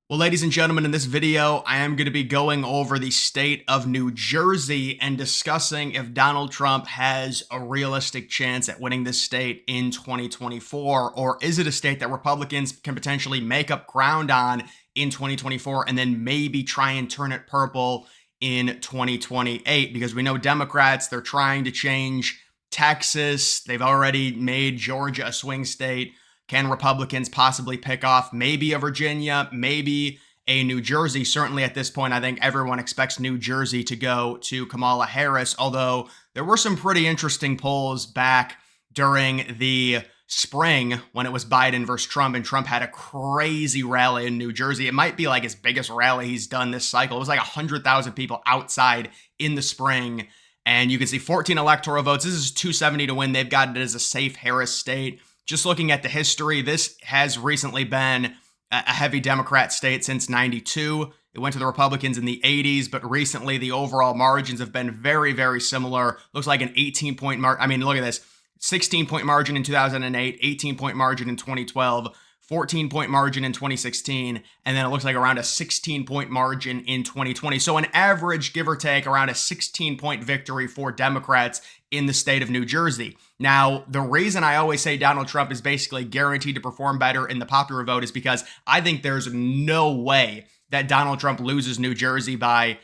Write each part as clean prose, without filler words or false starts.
Well, ladies and gentlemen, in this video, I am going to be going over the state of New Jersey and discussing if Donald Trump has a realistic chance at winning this state in 2024, or is it a state that Republicans can potentially make up ground on in 2024 and then maybe try and turn it purple in 2028? Because we know Democrats, they're trying to change Texas. They've already made Georgia a swing state. Can Republicans possibly pick off maybe a Virginia, maybe a New Jersey? Certainly at this point, I think everyone expects New Jersey to go to Kamala Harris, although there were some pretty interesting polls back during the spring when it was Biden versus Trump, and Trump had a crazy rally in New Jersey. It might be like his biggest rally he's done this cycle. It was like 100,000 people outside in the spring, and you can see 14 electoral votes. This is 270 to win. They've got it as a safe Harris state. Just looking at the history, this has recently been a heavy Democrat state since 92. It went to the Republicans in the 80s, but recently the overall margins have been very, very similar. Looks like an 18-point margin. I mean, look at this. 16-point margin in 2008, 18-point margin in 2012, 14-point margin in 2016, and then it looks like around a 16-point margin in 2020. So an average, give or take, around a 16-point victory for Democrats in the state of New Jersey. Now, the reason I always say Donald Trump is basically guaranteed to perform better in the popular vote is because I think there's no way that Donald Trump loses New Jersey by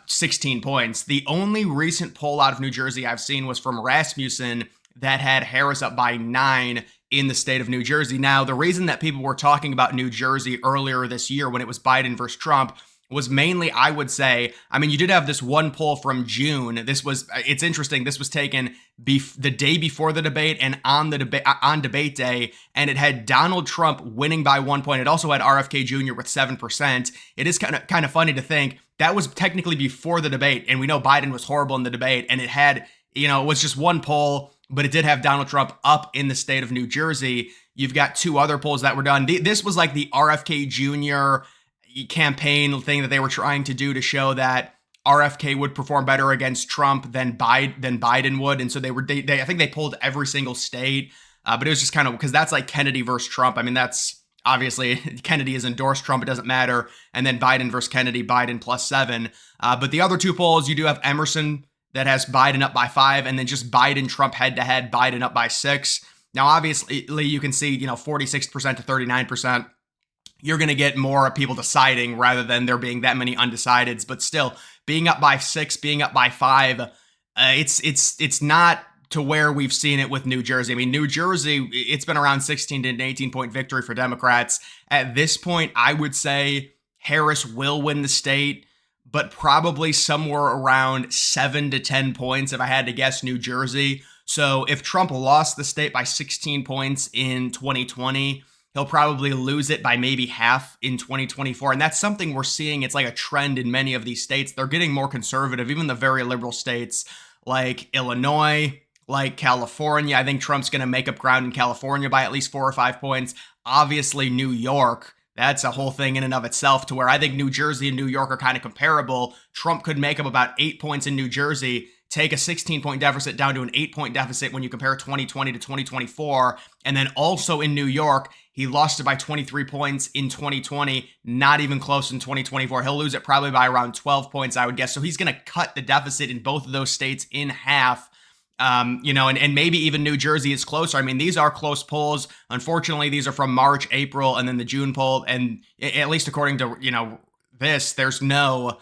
16 points. The only recent poll out of New Jersey I've seen was from Rasmussen that had Harris up by 9 in the state of New Jersey. Now, the reason that people were talking about New Jersey earlier this year when it was Biden versus Trump was mainly, I would say, I mean, you did have this one poll from June. It's interesting. This was taken the day before the debate and on debate day, and it had Donald Trump winning by 1 point. It also had RFK Jr. with 7%. It is kind of funny to think that was technically before the debate, and we know Biden was horrible in the debate, and it had, it was just one poll, but it did have Donald Trump up in the state of New Jersey. You've got two other polls that were done. This was like the RFK Jr. campaign thing that they were trying to do to show that RFK would perform better against Trump than Biden would. And so I think they pulled every single state, but it was just kind of, because that's like Kennedy versus Trump. I mean, that's obviously Kennedy has endorsed Trump. It doesn't matter. And then Biden versus Kennedy, Biden +7. But the other two polls, you do have Emerson that has Biden up by 5, and then just Biden Trump head to head, Biden up by 6. Now, obviously you can see, 46% to 39%. You're going to get more people deciding rather than there being that many undecideds. But still, being up by 6, being up by 5, it's not to where we've seen it with New Jersey. I mean, New Jersey, it's been around 16 to an 18-point victory for Democrats. At this point, I would say Harris will win the state, but probably somewhere around 7 to 10 points if I had to guess New Jersey. So if Trump lost the state by 16 points in 2020, he'll probably lose it by maybe half in 2024. And that's something we're seeing. It's like a trend in many of these states. They're getting more conservative, even the very liberal states like Illinois, like California. I think Trump's going to make up ground in California by at least 4 or 5 points. Obviously, New York, that's a whole thing in and of itself, to where I think New Jersey and New York are kind of comparable. Trump could make up about 8 points in New Jersey, take a 16-point deficit down to an 8-point deficit when you compare 2020 to 2024. And then also in New York, he lost it by 23 points in 2020, not even close in 2024. He'll lose it probably by around 12 points, I would guess. So he's going to cut the deficit in both of those states in half. And maybe even New Jersey is closer. I mean, these are close polls. Unfortunately, these are from March, April, and then the June poll. And at least according to, there's no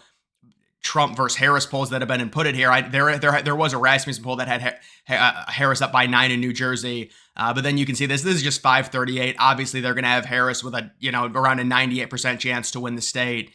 Trump versus Harris polls that have been inputted here. There was a Rasmussen poll that had Harris up by 9 in New Jersey. But then you can see this is just 538. Obviously, they're going to have Harris with around a 98% chance to win the state.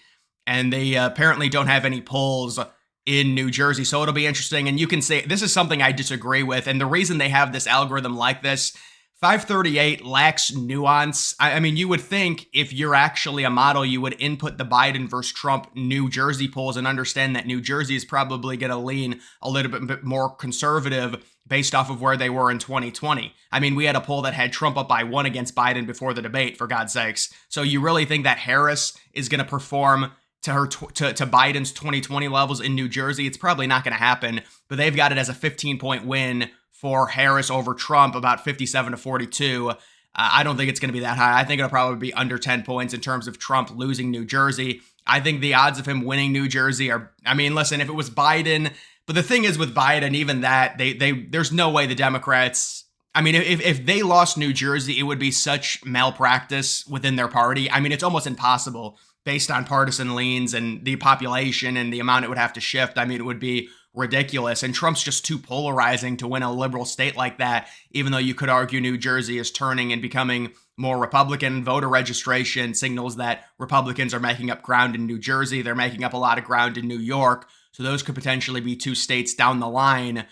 And they apparently don't have any polls in New Jersey. So it'll be interesting. And you can say, this is something I disagree with. And the reason they have this algorithm like this, 538 lacks nuance. I mean, you would think if you're actually a model, you would input the Biden versus Trump New Jersey polls and understand that New Jersey is probably going to lean a little bit more conservative based off of where they were in 2020. I mean, we had a poll that had Trump up by 1 against Biden before the debate, for God's sakes. So you really think that Harris is going to perform to Biden's 2020 levels in New Jersey? It's probably not going to happen, but they've got it as a 15-point win for Harris over Trump, about 57 to 42. I don't think it's going to be that high. I think it'll probably be under 10 points in terms of Trump losing New Jersey. I think the odds of him winning New Jersey are, I mean, listen, if it was Biden, but the thing is with Biden, even that, there's no way the Democrats, I mean, if they lost New Jersey, it would be such malpractice within their party. I mean, it's almost impossible based on partisan leans and the population and the amount it would have to shift. I mean, it would be ridiculous. And Trump's just too polarizing to win a liberal state like that, even though you could argue New Jersey is turning and becoming more Republican. Voter registration signals that Republicans are making up ground in New Jersey. They're making up a lot of ground in New York. So those could potentially be two states down the line.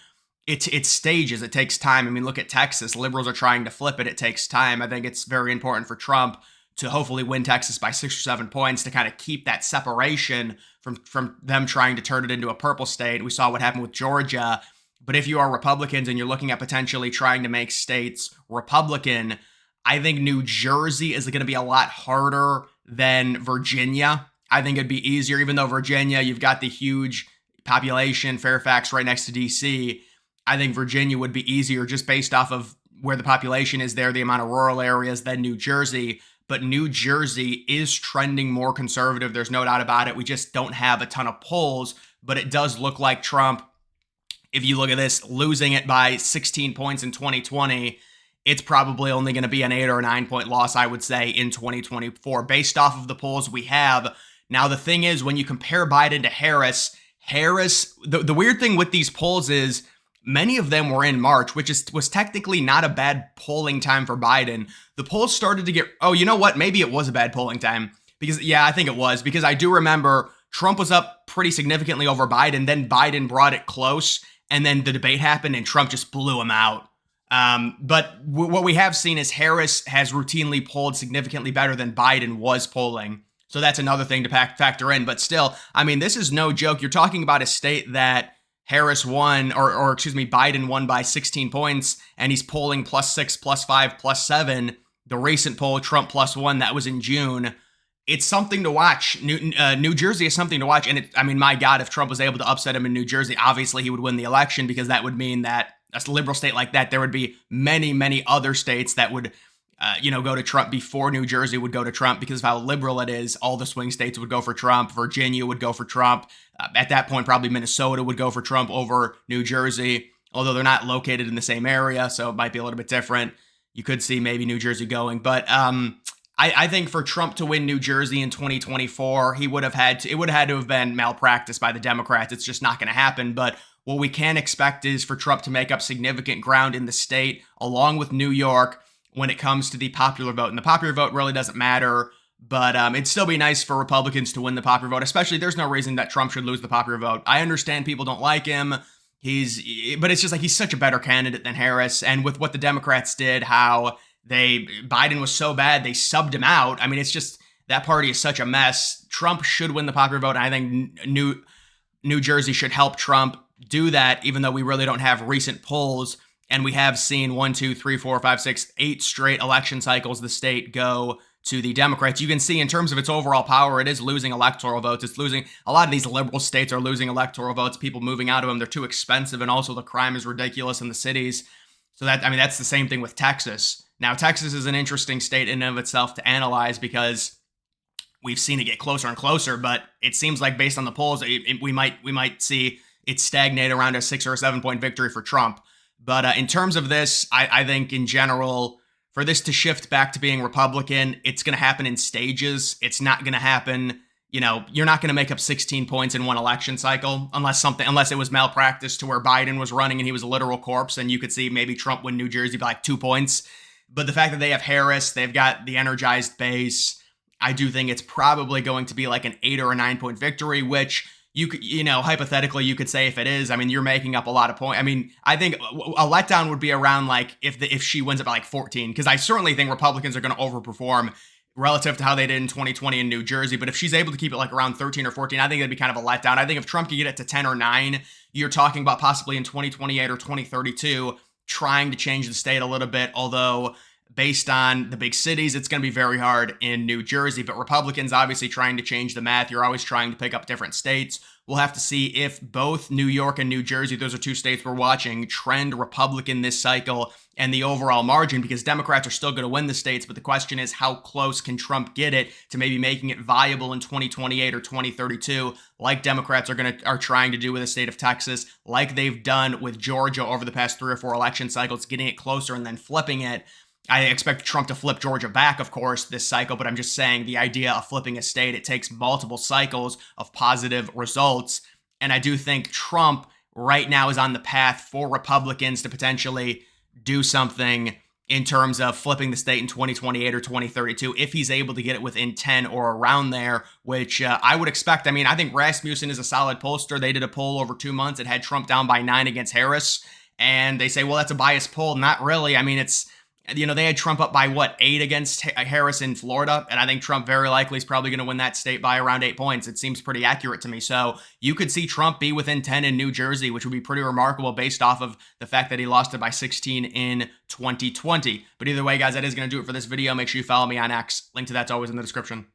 It's stages. It takes time. I mean, look at Texas. Liberals are trying to flip it. It takes time. I think it's very important for Trump to hopefully win Texas by 6 or 7 points to kind of keep that separation from them trying to turn it into a purple state. We saw what happened with Georgia. But if you are Republicans and you're looking at potentially trying to make states Republican, I think New Jersey is going to be a lot harder than Virginia. I think it'd be easier, even though Virginia, you've got the huge population, Fairfax right next to DC. I think Virginia would be easier just based off of where the population is there, the amount of rural areas than New Jersey. But New Jersey is trending more conservative. There's no doubt about it. We just don't have a ton of polls, but it does look like Trump, if you look at this, losing it by 16 points in 2020, it's probably only going to be an 8 or 9 point loss, I would say, in 2024, based off of the polls we have. Now, the thing is, when you compare Biden to Harris, the weird thing with these polls is many of them were in March, which was technically not a bad polling time for Biden. The polls started to get, oh, you know what? Maybe it was a bad polling time because, yeah, I think it was, because I do remember Trump was up pretty significantly over Biden. Then Biden brought it close, and then the debate happened and Trump just blew him out. But what we have seen is Harris has routinely polled significantly better than Biden was polling. So that's another thing to factor in. But still, I mean, this is no joke. You're talking about a state that Harris won, or excuse me, Biden won by 16 points, and he's polling +6, +5, +7. The recent poll, Trump +1, that was in June. It's something to watch. New Jersey is something to watch. And I mean, my God, if Trump was able to upset him in New Jersey, obviously he would win the election, because that would mean that a liberal state like that, there would be many, many other states that would go to Trump before New Jersey would go to Trump, because of how liberal it is. All the swing states would go for Trump. Virginia would go for Trump. At that point, probably Minnesota would go for Trump over New Jersey, although they're not located in the same area, so it might be a little bit different. You could see maybe New Jersey going. But I think for Trump to win New Jersey in 2024, it would have had to have been malpractice by the Democrats. It's just not going to happen. But what we can expect is for Trump to make up significant ground in the state, along with New York, when it comes to the popular vote. And the popular vote really doesn't matter, but it'd still be nice for Republicans to win the popular vote, especially there's no reason that Trump should lose the popular vote. I understand people don't like him. But it's just like he's such a better candidate than Harris. And with what the Democrats did, how Biden was so bad, they subbed him out. I mean, it's just, that party is such a mess. Trump should win the popular vote. And I think New Jersey should help Trump do that, even though we really don't have recent polls. And we have seen 1, 2, 3, 4, 5, 6, 8 straight election cycles the state go to the Democrats. You can see in terms of its overall power, it is losing electoral votes. It's losing, a lot of these liberal states are losing electoral votes, people moving out of them. They're too expensive, and also the crime is ridiculous in the cities. So that's the same thing with Texas. Now, Texas is an interesting state in and of itself to analyze, because we've seen it get closer and closer, but it seems like based on the polls, we might see it stagnate around a 6 or 7 point victory for Trump. But in terms of this, I think in general, for this to shift back to being Republican, it's going to happen in stages. It's not going to happen, you're not going to make up 16 points in one election cycle unless it was malpractice to where Biden was running and he was a literal corpse, and you could see maybe Trump win New Jersey by like 2 points. But the fact that they have Harris, they've got the energized base, I do think it's probably going to be like an 8 or a 9 point victory, which you could, hypothetically, you could say if it is, I mean, you're making up a lot of points. I mean, I think a letdown would be around like if she wins it by like 14, because I certainly think Republicans are going to overperform relative to how they did in 2020 in New Jersey. But if she's able to keep it like around 13 or 14, I think that'd be kind of a letdown. I think if Trump could get it to 10 or 9, you're talking about possibly in 2028 or 2032 trying to change the state a little bit. Although based on the big cities, it's going to be very hard in New Jersey. But Republicans obviously trying to change the math. You're always trying to pick up different states. We'll have to see if both New York and New Jersey, those are two states we're watching, trend Republican this cycle and the overall margin, because Democrats are still going to win the states. But the question is, how close can Trump get it to maybe making it viable in 2028 or 2032, like Democrats are trying to do with the state of Texas, like they've done with Georgia over the past 3 or 4 election cycles, getting it closer and then flipping it. I expect Trump to flip Georgia back, of course, this cycle, but I'm just saying the idea of flipping a state, it takes multiple cycles of positive results. And I do think Trump right now is on the path for Republicans to potentially do something in terms of flipping the state in 2028 or 2032, if he's able to get it within 10 or around there, which I would expect. I mean, I think Rasmussen is a solid pollster. They did a poll over 2 months. It had Trump down by 9 against Harris. And they say, well, that's a biased poll. Not really. I mean, they had Trump up by 8 against Harris in Florida. And I think Trump very likely is probably going to win that state by around 8 points. It seems pretty accurate to me. So you could see Trump be within 10 in New Jersey, which would be pretty remarkable based off of the fact that he lost it by 16 in 2020. But either way, guys, that is going to do it for this video. Make sure you follow me on X. Link to that's always in the description.